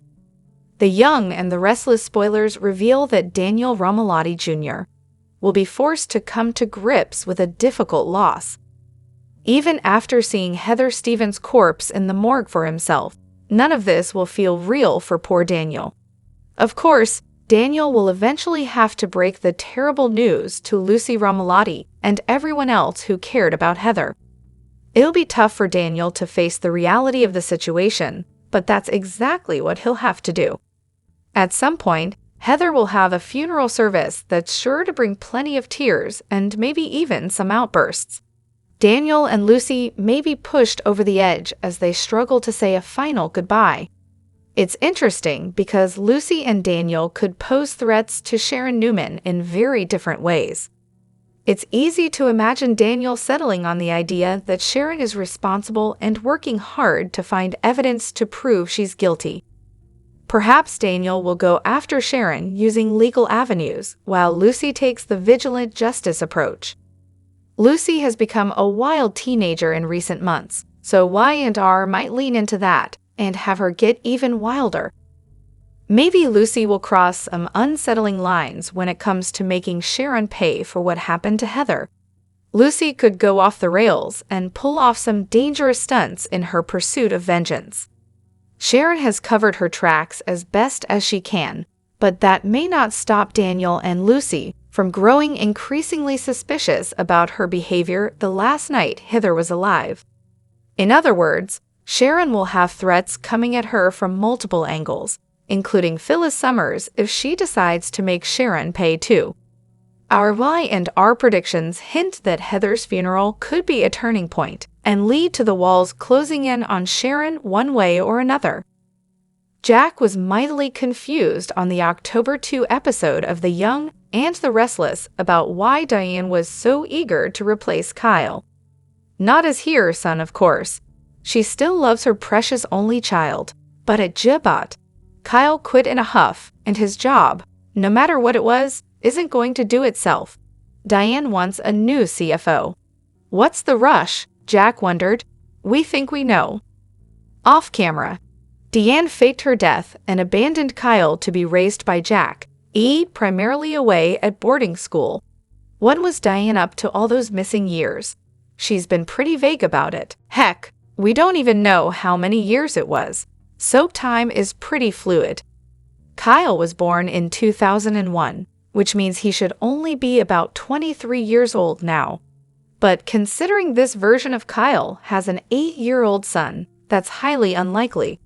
[SPEAKER 1] The Young and the Restless spoilers reveal that Daniel Romalotti Jr. will be forced to come to grips with a difficult loss. Even after seeing Heather Stevens' corpse in the morgue for himself, none of this will feel real for poor Daniel. Of course, Daniel will eventually have to break the terrible news to Lucy Romalotti and everyone else who cared about Heather. It'll be tough for Daniel to face the reality of the situation, but that's exactly what he'll have to do. At some point, Heather will have a funeral service that's sure to bring plenty of tears and maybe even some outbursts. Daniel and Lucy may be pushed over the edge as they struggle to say a final goodbye. It's interesting because Lucy and Daniel could pose threats to Sharon Newman in very different ways. It's easy to imagine Daniel settling on the idea that Sharon is responsible and working hard to find evidence to prove she's guilty. Perhaps Daniel will go after Sharon using legal avenues, while Lucy takes the vigilant justice approach. Lucy has become a wild teenager in recent months, so Y&R might lean into that and have her get even wilder. Maybe Lucy will cross some unsettling lines when it comes to making Sharon pay for what happened to Heather. Lucy could go off the rails and pull off some dangerous stunts in her pursuit of vengeance. Sharon has covered her tracks as best as she can, but that may not stop Daniel and Lucy from growing increasingly suspicious about her behavior the last night Heather was alive. In other words, Sharon will have threats coming at her from multiple angles, including Phyllis Summers if she decides to make Sharon pay too. Our Y&R predictions hint that Heather's funeral could be a turning point and lead to the walls closing in on Sharon one way or another. Jack was mightily confused on the October 2 episode of The Young and the Restless about why Diane was so eager to replace Kyle. Not as her son, of course. She still loves her precious only child, but at Jibot, Kyle quit in a huff, and his job, no matter what it was, isn't going to do itself. Diane wants a new CFO. What's the rush? Jack wondered. We think we know. Off camera, Deanne faked her death and abandoned Kyle to be raised by Jack, E. Primarily away at boarding school. What was Diane up to all those missing years? She's been pretty vague about it. Heck, we don't even know how many years it was. Soap time is pretty fluid. Kyle was born in 2001, which means he should only be about 23 years old now. But considering this version of Kyle has an 8-year-old son, that's highly unlikely.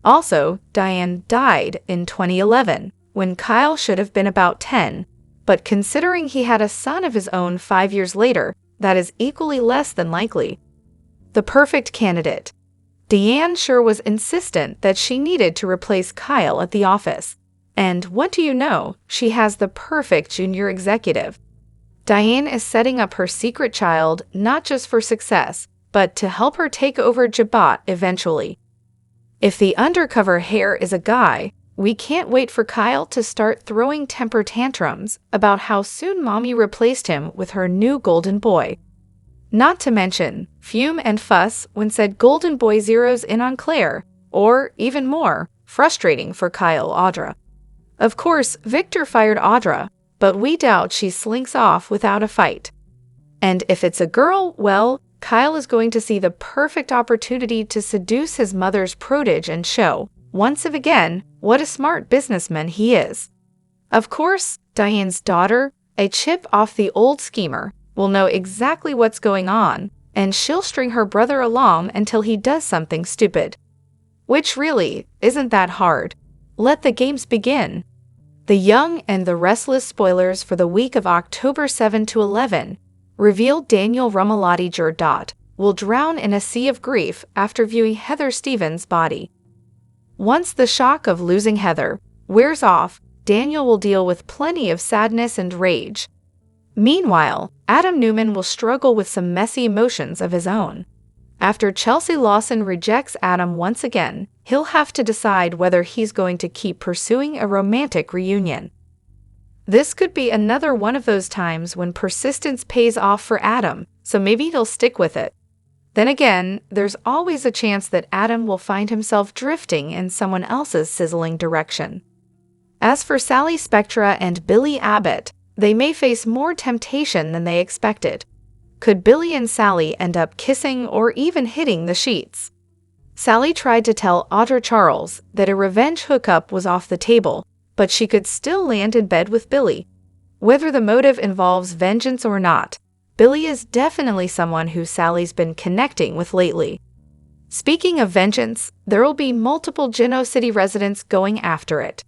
[SPEAKER 1] Also, Diane died in 2011, when Kyle should have been about 10, but considering he had a son of his own 5 years later, that is equally less than likely. The perfect candidate. Deanne sure was insistent that she needed to replace Kyle at the office. And what do you know, she has the perfect junior executive. Diane is setting up her secret child not just for success, but to help her take over Jabot eventually. If the undercover hair is a guy, we can't wait for Kyle to start throwing temper tantrums about how soon mommy replaced him with her new golden boy. Not to mention, fume and fuss when said golden boy zeroes in on Claire, or, even more, frustrating for Kyle Audra. Of course, Victor fired Audra, but we doubt she slinks off without a fight. And if it's a girl, well, Kyle is going to see the perfect opportunity to seduce his mother's protege and show, once again, what a smart businessman he is. Of course, Diane's daughter, a chip off the old schemer, will know exactly what's going on, and she'll string her brother along until he does something stupid. Which really isn't that hard. Let the games begin. The Young and the Restless spoilers for the week of October 7 to 11 revealed Daniel Rumalotti Jr. will drown in a sea of grief after viewing Heather Stevens' body. Once the shock of losing Heather wears off, Daniel will deal with plenty of sadness and rage. Meanwhile, Adam Newman will struggle with some messy emotions of his own. After Chelsea Lawson rejects Adam once again, he'll have to decide whether he's going to keep pursuing a romantic reunion. This could be another one of those times when persistence pays off for Adam, so maybe he'll stick with it. Then again, there's always a chance that Adam will find himself drifting in someone else's sizzling direction. As for Sally Spectra and Billy Abbott, they may face more temptation than they expected. Could Billy and Sally end up kissing or even hitting the sheets? Sally tried to tell Audra Charles that a revenge hookup was off the table, but she could still land in bed with Billy. Whether the motive involves vengeance or not, Billy is definitely someone who Sally's been connecting with lately. Speaking of vengeance, there will be multiple Genoa City residents going after it.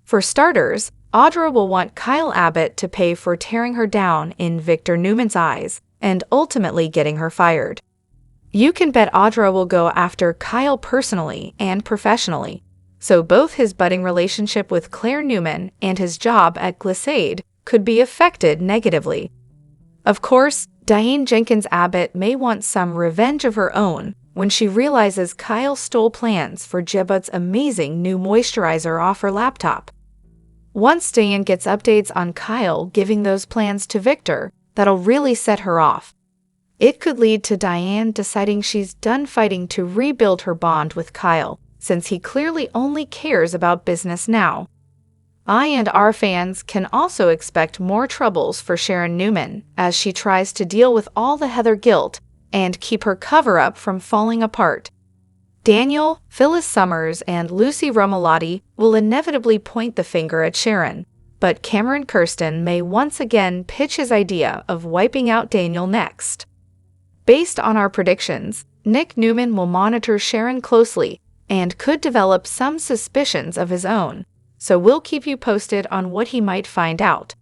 [SPEAKER 1] For starters, Audra will want Kyle Abbott to pay for tearing her down in Victor Newman's eyes and ultimately getting her fired. You can bet Audra will go after Kyle personally and professionally, so both his budding relationship with Claire Newman and his job at Glissade could be affected negatively. Of course, Diane Jenkins Abbott may want some revenge of her own when she realizes Kyle stole plans for Jabot's amazing new moisturizer off her laptop. Once Diane gets updates on Kyle giving those plans to Victor, that'll really set her off. It could lead to Diane deciding she's done fighting to rebuild her bond with Kyle, since he clearly only cares about business now. Y&R fans can also expect more troubles for Sharon Newman as she tries to deal with all the Heather guilt and keep her cover-up from falling apart. Daniel, Phyllis Summers, and Lucy Rumalotti will inevitably point the finger at Sharon, but Cameron Kirsten may once again pitch his idea of wiping out Daniel next. Based on our predictions, Nick Newman will monitor Sharon closely and could develop some suspicions of his own, so we'll keep you posted on what he might find out.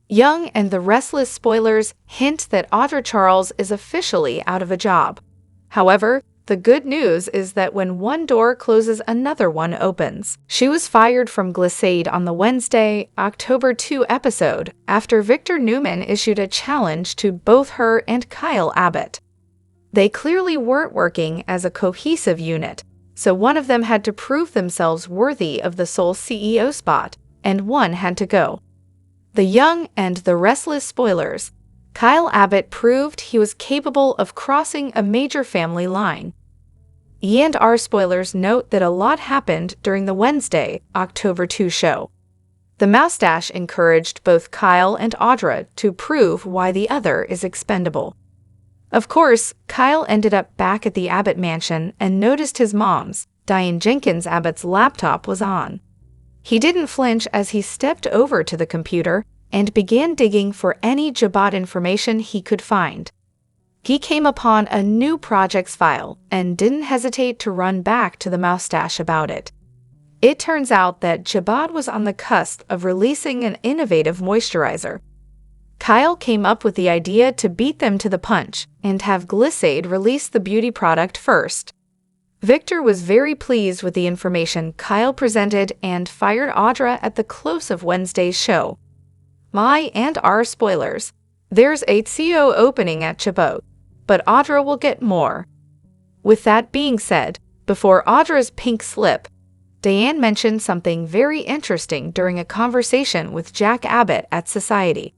[SPEAKER 1] Young and the Restless spoilers hint that Audra Charles is officially out of a job. However, the good news is that when one door closes, another one opens. She was fired from Glissade on the Wednesday, October 2 episode after Victor Newman issued a challenge to both her and Kyle Abbott. They clearly weren't working as a cohesive unit, so one of them had to prove themselves worthy of the sole CEO spot, and one had to go. The Young and the Restless spoilers. Kyle Abbott proved he was capable of crossing a major family line. Y&R spoilers note that a lot happened during the Wednesday, October 2 show. The mustache encouraged both Kyle and Audra to prove why the other is expendable. Of course, Kyle ended up back at the Abbott mansion and noticed his mom's, Diane Jenkins Abbott's laptop was on. He didn't flinch as he stepped over to the computer and began digging for any Jabot information he could find. He came upon a new projects file and didn't hesitate to run back to the mustache about it. It turns out that Jabot was on the cusp of releasing an innovative moisturizer. Kyle came up with the idea to beat them to the punch and have Glissade release the beauty product first. Victor was very pleased with the information Kyle presented and fired Audra at the close of Wednesday's show. Y&R spoilers. There's a CO opening at Jabot, but Audra will get more. With that being said, before Audra's pink slip, Diane mentioned something very interesting during a conversation with Jack Abbott at Society.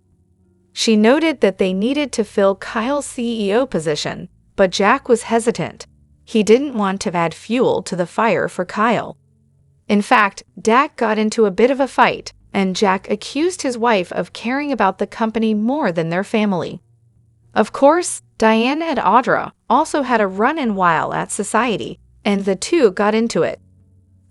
[SPEAKER 1] She noted that they needed to fill Kyle's CEO position, but Jack was hesitant. He didn't want to add fuel to the fire for Kyle. In fact, Dak got into a bit of a fight, and Jack accused his wife of caring about the company more than their family. Of course, Diane and Audra also had a run-in while at Society, and the two got into it.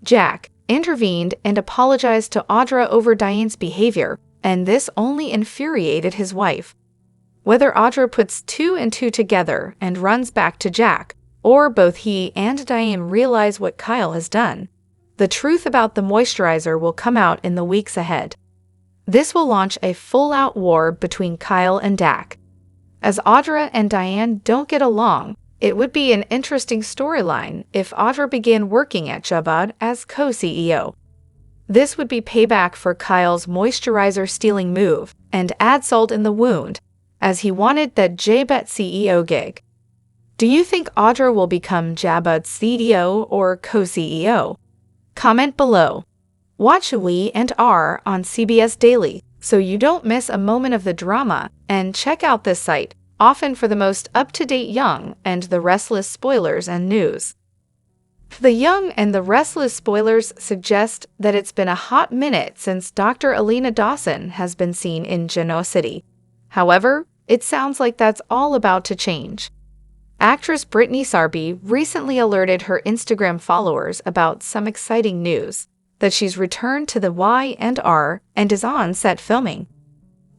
[SPEAKER 1] Jack intervened and apologized to Audra over Diane's behavior, and this only infuriated his wife. Whether Audra puts two and two together and runs back to Jack, or both he and Diane realize what Kyle has done, the truth about the moisturizer will come out in the weeks ahead. This will launch a full-out war between Kyle and Dak. As Audra and Diane don't get along, it would be an interesting storyline if Audra began working at Jabot as co-CEO. This would be payback for Kyle's moisturizer-stealing move and add salt in the wound, as he wanted that Jabot CEO gig. Do you think Audra will become Jabot's CEO or co-CEO? Comment below. Watch Y&R on CBS Daily so you don't miss a moment of the drama, and check out this site, often for the most up-to-date Young and the Restless spoilers and news. The Young and the Restless spoilers suggest that it's been a hot minute since Dr. Alina Dawson has been seen in Genoa City. However, it sounds like that's all about to change. Actress Brittany Sarpy recently alerted her Instagram followers about some exciting news, that she's returned to the Y&R and is on set filming.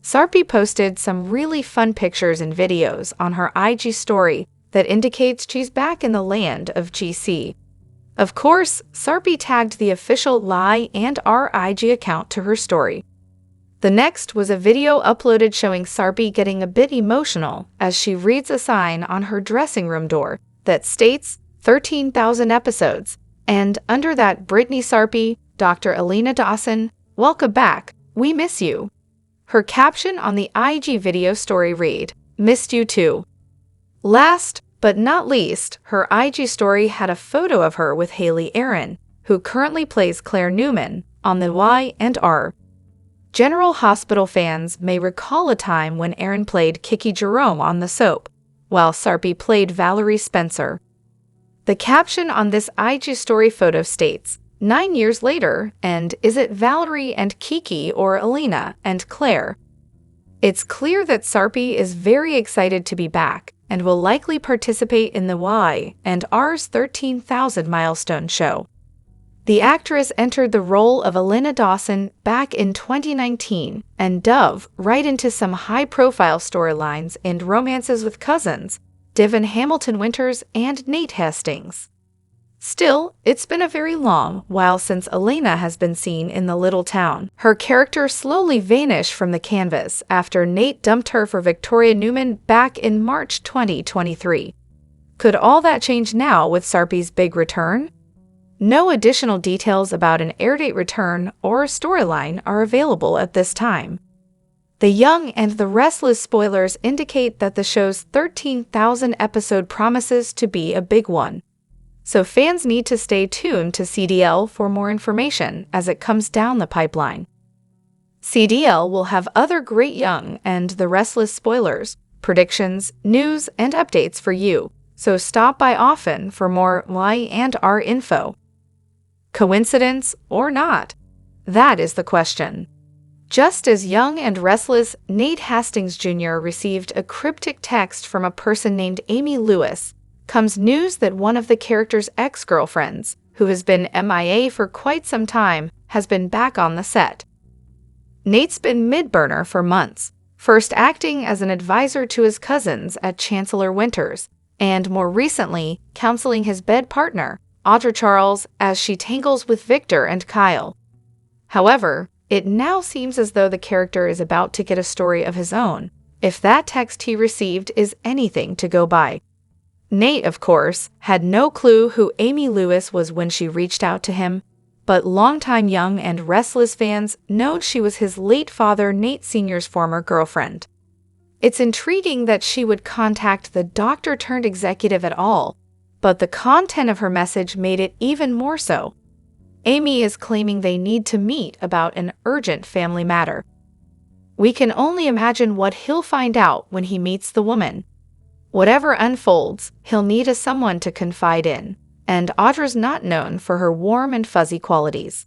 [SPEAKER 1] Sarpy posted some really fun pictures and videos on her IG story that indicates she's back in the land of GC. Of course, Sarpy tagged the official Y&R IG account to her story. The next was a video uploaded showing Sarpy getting a bit emotional as she reads a sign on her dressing room door that states 13,000 episodes, and under that Brittany Sarpy, Dr. Alina Dawson, welcome back, we miss you. Her caption on the IG video story read, "Missed you too." Last but not least, her IG story had a photo of her with Haley Aaron, who currently plays Claire Newman on the Y&R. General Hospital fans may recall a time when Aaron played Kiki Jerome on the soap, while Sarpy played Valerie Spencer. The caption on this IG story photo states, 9 years later, and is it Valerie and Kiki or Alina and Claire? It's clear that Sarpy is very excited to be back and will likely participate in the Y&R's 13,000 milestone show. The actress entered the role of Alina Dawson back in 2019 and dove right into some high-profile storylines and romances with cousins, Devon Hamilton Winters and Nate Hastings. Still, it's been a very long while since Alina has been seen in the little town. Her character slowly vanished from the canvas after Nate dumped her for Victoria Newman back in March 2023. Could all that change now with Sarpy's big return? No additional details about an airdate return or a storyline are available at this time. The Young and the Restless spoilers indicate that the show's 13,000 episode promises to be a big one. So fans need to stay tuned to CDL for more information as it comes down the pipeline. CDL will have other great Young and the Restless spoilers, predictions, news, and updates for you, so stop by often for more Y&R info. Coincidence or not? That is the question. Just as young and restless Nate Hastings Jr. received a cryptic text from a person named Amy Lewis, comes news that one of the character's ex-girlfriends, who has been MIA for quite some time, has been back on the set. Nate's been mid-burner for months, first acting as an advisor to his cousins at Chancellor Winters, and more recently, counseling his bed partner, Audra Charles, as she tangles with Victor and Kyle. However, it now seems as though the character is about to get a story of his own, if that text he received is anything to go by. Nate, of course, had no clue who Amy Lewis was when she reached out to him, but longtime Young and Restless fans know she was his late father Nate Sr.'s former girlfriend. It's intriguing that she would contact the doctor-turned-executive at all, but the content of her message made it even more so. Amy is claiming they need to meet about an urgent family matter. We can only imagine what he'll find out when he meets the woman. Whatever unfolds, he'll need someone to confide in, and Audra's not known for her warm and fuzzy qualities.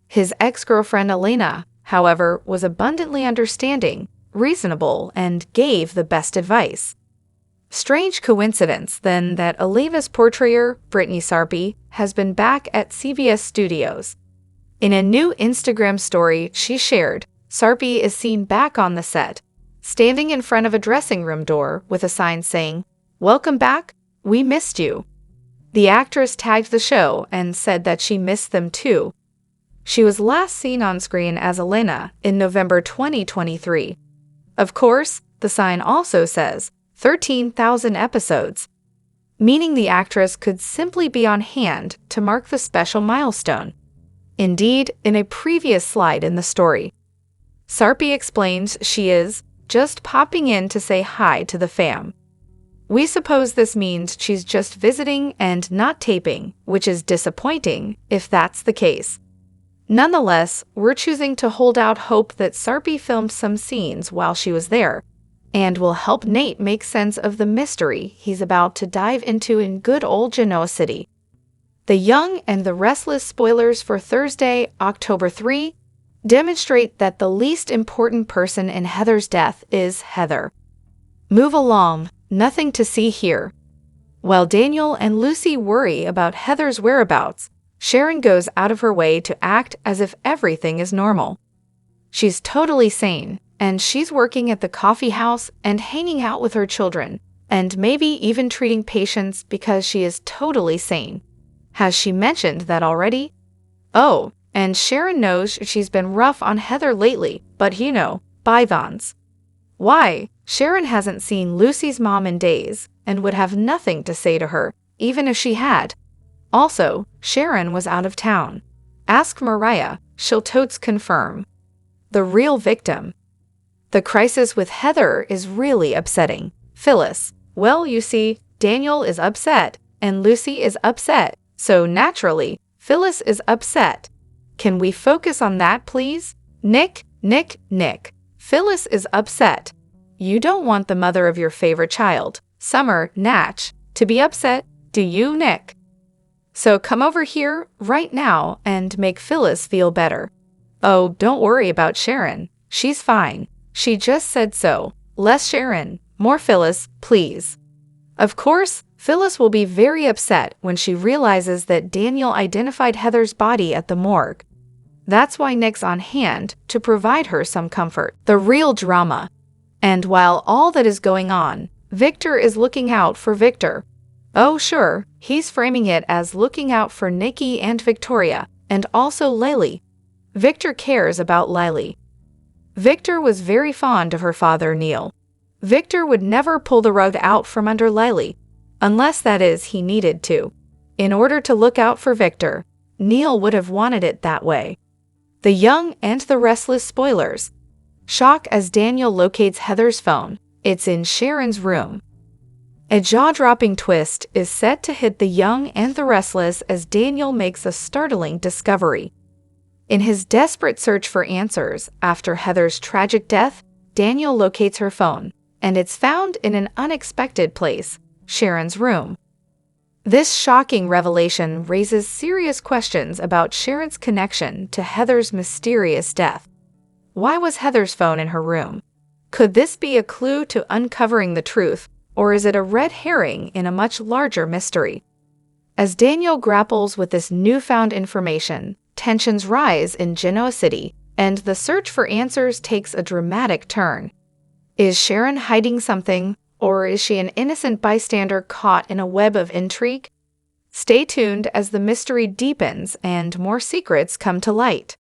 [SPEAKER 1] His ex-girlfriend Elena, however, was abundantly understanding, reasonable, and gave the best advice. Strange coincidence, then, that Aleva's portrayer, Brittany Sarpy, has been back at CBS Studios. In a new Instagram story she shared, Sarpy is seen back on the set, standing in front of a dressing room door with a sign saying, "Welcome back, we missed you." The actress tagged the show and said that she missed them too. She was last seen on screen as Elena in November 2023. Of course, the sign also says 13,000 episodes, meaning the actress could simply be on hand to mark the special milestone. Indeed, in a previous slide in the story, Sarpy explains she is just popping in to say hi to the fam. We suppose this means she's just visiting and not taping, which is disappointing if that's the case. Nonetheless, we're choosing to hold out hope that Sarpy filmed some scenes while she was there, and will help Nate make sense of the mystery he's about to dive into in good old Genoa City. The Young and the Restless spoilers for Thursday, October 3, demonstrate that the least important person in Heather's death is Heather. Move along, nothing to see here. While Daniel and Lucy worry about Heather's whereabouts, Sharon goes out of her way to act as if everything is normal. She's totally sane, and she's working at the coffee house and hanging out with her children, and maybe even treating patients because she is totally sane. Has she mentioned that already? Oh, and Sharon knows she's been rough on Heather lately, but bygones. Why? Sharon hasn't seen Lucy's mom in days, and would have nothing to say to her, even if she had. Also, Sharon was out of town. Ask Mariah, she'll totes confirm. The real victim. The crisis with Heather is really upsetting. Phyllis. Well, you see, Daniel is upset, and Lucy is upset, so naturally, Phyllis is upset. Can we focus on that, please? Nick. Phyllis is upset. You don't want the mother of your favorite child, Summer, Natch, to be upset, do you, Nick? So come over here, right now, and make Phyllis feel better. Oh, don't worry about Sharon. She's fine. She just said so. Less Sharon, more Phyllis, please. Of course, Phyllis will be very upset when she realizes that Daniel identified Heather's body at the morgue. That's why Nick's on hand to provide her some comfort. The real drama. And while all that is going on, Victor is looking out for Victor. Oh sure, he's framing it as looking out for Nikki and Victoria, and also Lily. Victor cares about Lily. Victor was very fond of her father, Neil. Victor would never pull the rug out from under Lily, unless that is he needed to. In order to look out for Victor, Neil would have wanted it that way. The Young and the Restless spoilers. Shock as Daniel locates Heather's phone. It's in Sharon's room. A jaw-dropping twist is set to hit the Young and the Restless as Daniel makes a startling discovery. In his desperate search for answers after Heather's tragic death, Daniel locates her phone, and it's found in an unexpected place, Sharon's room. This shocking revelation raises serious questions about Sharon's connection to Heather's mysterious death. Why was Heather's phone in her room? Could this be a clue to uncovering the truth, or is it a red herring in a much larger mystery? As Daniel grapples with this newfound information, tensions rise in Genoa City, and the search for answers takes a dramatic turn. Is Sharon hiding something, or is she an innocent bystander caught in a web of intrigue? Stay tuned as the mystery deepens and more secrets come to light.